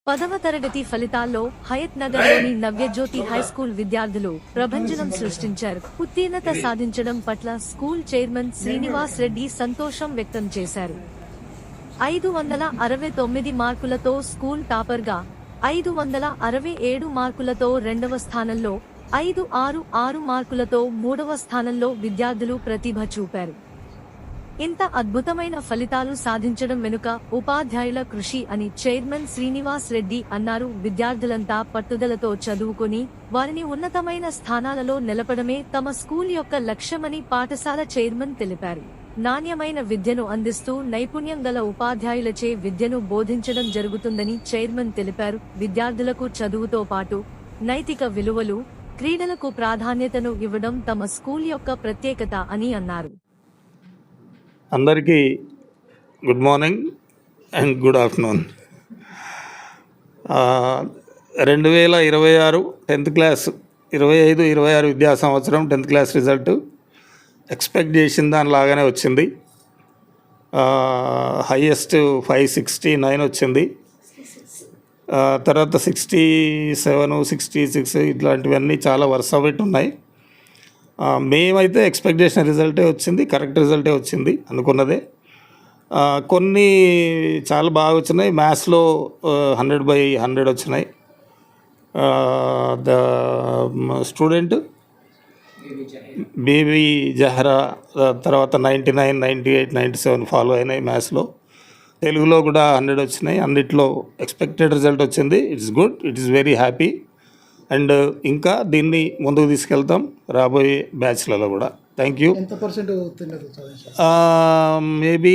10వ తరగతి ఫలితాల్లో హయత్ నగర్లోని నవ్యజ్యోతి హైస్కూల్ విద్యార్థులు ప్రభంజనం సృష్టించారు. ఉత్తీర్ణత సాధించడం పట్ల స్కూల్ చైర్మన్ శ్రీనివాస్ రెడ్డి సంతోషం వ్యక్తం చేశారు. 569 మార్కులతో స్కూల్ టాపర్గా, 567 మార్కులతో రెండవ స్థానంలో, 566 మార్కులతో మూడవ స్థానంలో విద్యార్థులు ప్రతిభ చూపారు. ఇంత అద్భుతమైన ఫలితాలు సాధించడం వెనుక ఉపాధ్యాయుల కృషి అని చైర్మన్ శ్రీనివాస్ రెడ్డి అన్నారు. విద్యార్థులంతా పట్టుదలతో చదువుకొని వారిని ఉన్నతమైన స్థానాలలో నిలపడమే తమ స్కూల్ యొక్క లక్ష్యమని పాఠశాల చైర్మన్ తెలిపారు. నాణ్యమైన విద్యను అందిస్తూ నైపుణ్యం గల ఉపాధ్యాయులచే విద్యను బోధించడం జరుగుతుందని చైర్మన్ తెలిపారు. విద్యార్థులకు చదువుతో పాటు నైతిక విలువలు, క్రీడలకు ప్రాధాన్యతను ఇవ్వడం తమ స్కూల్ యొక్క ప్రత్యేకత అని అన్నారు. అందరికీ good morning and good afternoon. 2026 10th class 25-26 విద్యా సంవత్సరం 10th క్లాస్ రిజల్ట్ ఎక్స్పెక్ట్ చేసిన దానిలాగానే వచ్చింది. హైయెస్ట్ 569 వచ్చింది. తర్వాత 67, 66 ఇట్లాంటివన్నీ చాలా వరుస పెట్టి ఉన్నాయి. మేమైతే ఎక్స్పెక్ట్ చేసిన రిజల్టే వచ్చింది, కరెక్ట్ రిజల్టే వచ్చింది అనుకున్నదే. కొన్ని చాలా బాగా వచ్చినాయి. మ్యాథ్స్లో 100/100 వచ్చినాయి. ద స్టూడెంట్ బేబీ జహరా తర్వాత 99, 98, 97 ఫాలో అయినాయి మ్యాథ్స్లో. తెలుగులో కూడా 100 వచ్చినాయి. అన్నిట్లో ఎక్స్పెక్టెడ్ రిజల్ట్ వచ్చింది. It's good, it is very happy. And ఇంకా దీన్ని ముందుకు తీసుకెళ్తాం రాబోయే బ్యాచ్లలో కూడా. Thank you. మేబీ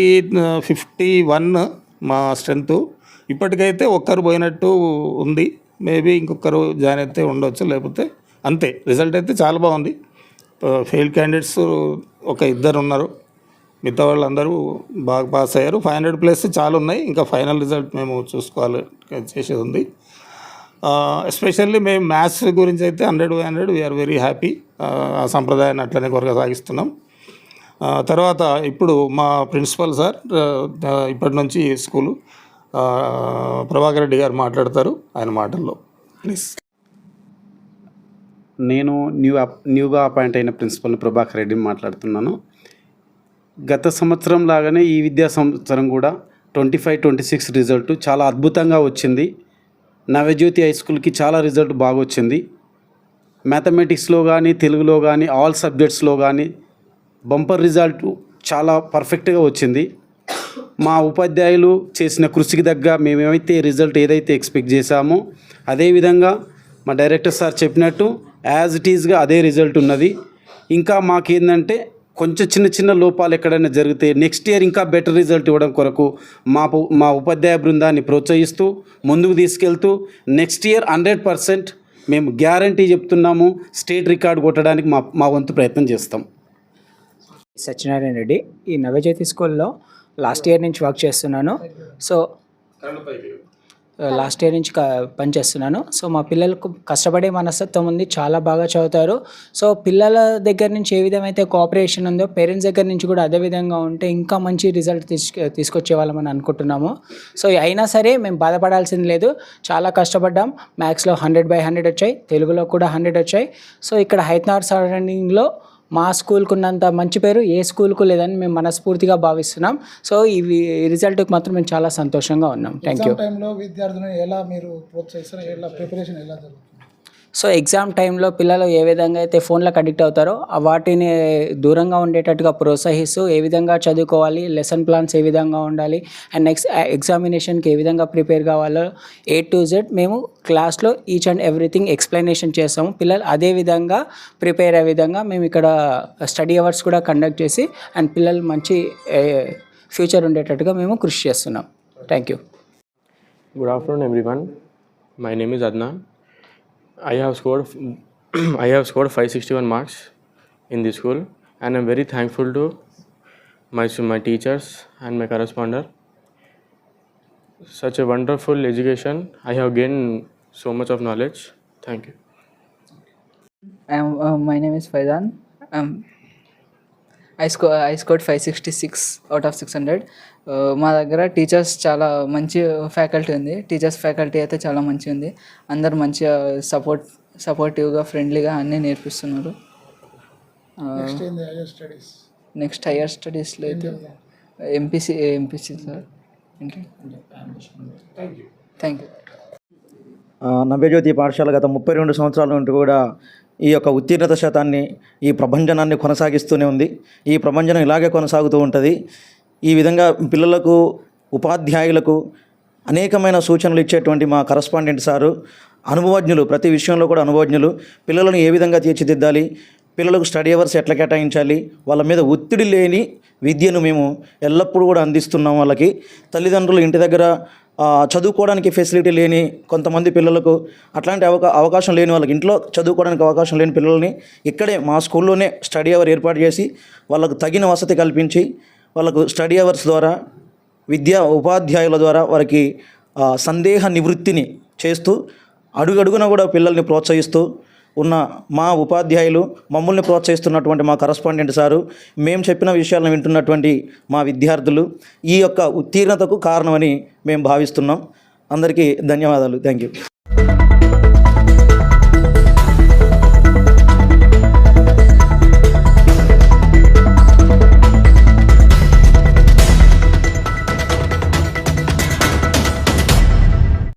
51 మా స్ట్రెంత్. ఇప్పటికైతే ఒక్కరు పోయినట్టు ఉంది. మేబీ ఇంకొకరు జాయిన్ అయితే ఉండొచ్చు, లేకపోతే అంతే. రిజల్ట్ అయితే చాలా బాగుంది. ఫెయిల్ క్యాండిడేట్స్ ఒక 2 ఉన్నారు, మిగతా వాళ్ళందరూ బాగా పాస్ అయ్యారు. 500+ చాలా ఉన్నాయి. ఇంకా ఫైనల్ రిజల్ట్ మేము చూసుకోవాలి, చేసేది ఉంది. ఎస్పెషల్లీ మేము మ్యాథ్స్ గురించి అయితే 100/100 వీఆర్ వెరీ హ్యాపీ. ఆ సంప్రదాయాన్ని అట్లనే కొనసాగిస్తున్నాం. తర్వాత ఇప్పుడు మా ప్రిన్సిపల్ సార్ ఇప్పటి నుంచి స్కూలు ప్రభాకర్ రెడ్డి గారు మాట్లాడతారు. ఆయన మాటల్లో ప్లీజ్. నేను న్యూగా అపాయింట్ అయిన ప్రిన్సిపల్ ప్రభాకర్ రెడ్డిని మాట్లాడుతున్నాను. గత సంవత్సరం లాగానే ఈ విద్యా సంవత్సరం కూడా 25-26 రిజల్ట్ చాలా అద్భుతంగా వచ్చింది. నవజ్యోతి హై స్కూల్కి చాలా రిజల్ట్ బాగా వచ్చింది. మ్యాథమెటిక్స్లో కానీ, తెలుగులో కానీ, ఆల్ సబ్జెక్ట్స్లో కానీ బంపర్ రిజల్ట్ చాలా పర్ఫెక్ట్గా వచ్చింది. మా ఉపాధ్యాయులు చేసిన కృషికి తగ్గ మేమేమైతే రిజల్ట్ ఏదైతే ఎక్స్పెక్ట్ చేశామో అదేవిధంగా మా డైరెక్టర్ సార్ చెప్పినట్టు యాజ్ ఇట్ ఈజ్గా అదే రిజల్ట్ ఉన్నది. ఇంకా మాకేందంటే కొంచెం చిన్న లోపాలు ఎక్కడైనా జరిగితే నెక్స్ట్ ఇయర్ ఇంకా బెటర్ రిజల్ట్ ఇవ్వడం కొరకు మా ఉపాధ్యాయ బృందాన్ని ప్రోత్సహిస్తూ ముందుకు తీసుకెళ్తూ నెక్స్ట్ ఇయర్ 100% మేము గ్యారంటీ చెప్తున్నాము, స్టేట్ రికార్డు కొట్టడానికి మా వంతు ప్రయత్నం చేస్తాం. సత్యనారాయణ రెడ్డి, ఈ నవజ్యోతి స్కూల్లో లాస్ట్ ఇయర్ నుంచి వర్క్ చేస్తున్నాను. సో లాస్ట్ ఇయర్ నుంచి పనిచేస్తున్నాను. సో మా పిల్లలకు కష్టపడే మనస్తత్వం ఉంది, చాలా బాగా చదువుతారు. సో పిల్లల దగ్గర నుంచి ఏ విధమైతే కోఆపరేషన్ ఉందో పేరెంట్స్ దగ్గర నుంచి కూడా అదే విధంగా ఉంటే ఇంకా మంచి రిజల్ట్ తీసుకొచ్చే వాళ్ళమని అనుకుంటున్నాము. సో అయినా సరే మేము బాధపడాల్సింది లేదు, చాలా కష్టపడ్డాం. మ్యాథ్స్లో 100/100 వచ్చాయి, తెలుగులో కూడా 100 వచ్చాయి. సో ఇక్కడ హైతనగర్ సరౌండింగ్లో మా స్కూల్కు ఉన్నంత మంచి పేరు ఏ స్కూల్కు లేదని మేము మనస్ఫూర్తిగా భావిస్తున్నాం. సో ఈ రిజల్ట్కి మాత్రం మేము చాలా సంతోషంగా ఉన్నాం. Thank you. టైంలో విద్యార్థులను ఎలా మీరు ప్రోత్సహిస్తారు, ఎలా ప్రిపరేషన్ ఎలా జరుగుతుంది? సో ఎగ్జామ్ టైంలో పిల్లలు ఏ విధంగా అయితే ఫోన్లకు అడిక్ట్ అవుతారో వాటిని దూరంగా ఉండేటట్టుగా ప్రోత్సహిస్తూ ఏ విధంగా చదువుకోవాలి, లెసన్ ప్లాన్స్ ఏ విధంగా ఉండాలి, అండ్ నెక్స్ట్ ఎగ్జామినేషన్కి ఏ విధంగా ప్రిపేర్ కావాలో A to Z మేము క్లాస్లో ఈచ్ అండ్ ఎవ్రీథింగ్ ఎక్స్ప్లెనేషన్ చేస్తాము. పిల్లలు అదే విధంగా ప్రిపేర్ అయ్యే విధంగా మేము ఇక్కడ స్టడీ అవర్స్ కూడా కండక్ట్ చేసి అండ్ పిల్లలు మంచి ఫ్యూచర్ ఉండేటట్టుగా మేము కృషి చేస్తున్నాం. Thank you. Good afternoon, everyone. My name is Adnan. I have scored 561 marks in this school, and I'm very thankful to my teachers and my correspondent. Such a wonderful education. I have gained so much of knowledge. Thank you. My name is Faizan. I scored 566 out of 600. మా దగ్గర teachers చాలా మంచి faculty ఉంది. Faculty అయితే చాలా మంచిగా ఉంది. అందరు మంచిగా సపోర్టివ్గా ఫ్రెండ్లీగా అన్నీ నేర్పిస్తున్నారు. నెక్స్ట్ ఏంది హైయర్ స్టడీస్? నెక్స్ట్ హైయర్ స్టడీస్లో అయితే MPC sir. Thank you. Navyajyothi పాఠశాల గత 32 సంవత్సరాల నుండి కూడా ఈ యొక్క ఉత్తీర్ణత శాతాన్ని, ఈ ప్రభంజనాన్ని కొనసాగిస్తూనే ఉంది. ఈ ప్రభంజనం ఇలాగే కొనసాగుతూ ఉంటుంది. ఈ విధంగా పిల్లలకు, ఉపాధ్యాయులకు అనేకమైన సూచనలు ఇచ్చేటువంటి మా కరస్పాండెంట్ సారు అనుభవజ్ఞులు, ప్రతి విషయంలో కూడా అనుభవజ్ఞులు. పిల్లలను ఏ విధంగా తీర్చిదిద్దాలి, పిల్లలకు స్టడీ అవర్స్ ఎట్లా కేటాయించాలి, వాళ్ళ మీద ఒత్తిడి లేని విద్యను మేము ఎల్లప్పుడూ కూడా అందిస్తున్నాం. వాళ్ళకి తల్లిదండ్రులు ఇంటి దగ్గర చదువుకోవడానికి ఫెసిలిటీ లేని కొంతమంది పిల్లలకు, అట్లాంటి అవకాశం లేని వాళ్ళకి, ఇంట్లో చదువుకోవడానికి అవకాశం లేని పిల్లల్ని ఇక్కడే మా స్కూల్లోనే స్టడీ అవర్ ఏర్పాటు చేసి వాళ్ళకు తగిన వసతి కల్పించి వాళ్ళకు స్టడీ అవర్స్ ద్వారా, విద్యా ఉపాధ్యాయుల ద్వారా వారికి సందేహ నివృత్తిని చేస్తూ అడుగడుగున కూడా పిల్లల్ని ప్రోత్సహిస్తూ ఉన్న మా ఉపాధ్యాయులు, మమ్మల్ని ప్రోత్సహిస్తున్నటువంటి మా కరస్పాండెంట్ సారు, మేము చెప్పిన విషయాలను వింటున్నటువంటి మా విద్యార్థులు ఈ యొక్క ఉత్తీర్ణతకు కారణమని మేము భావిస్తున్నాం. అందరికీ ధన్యవాదాలు. Thank you.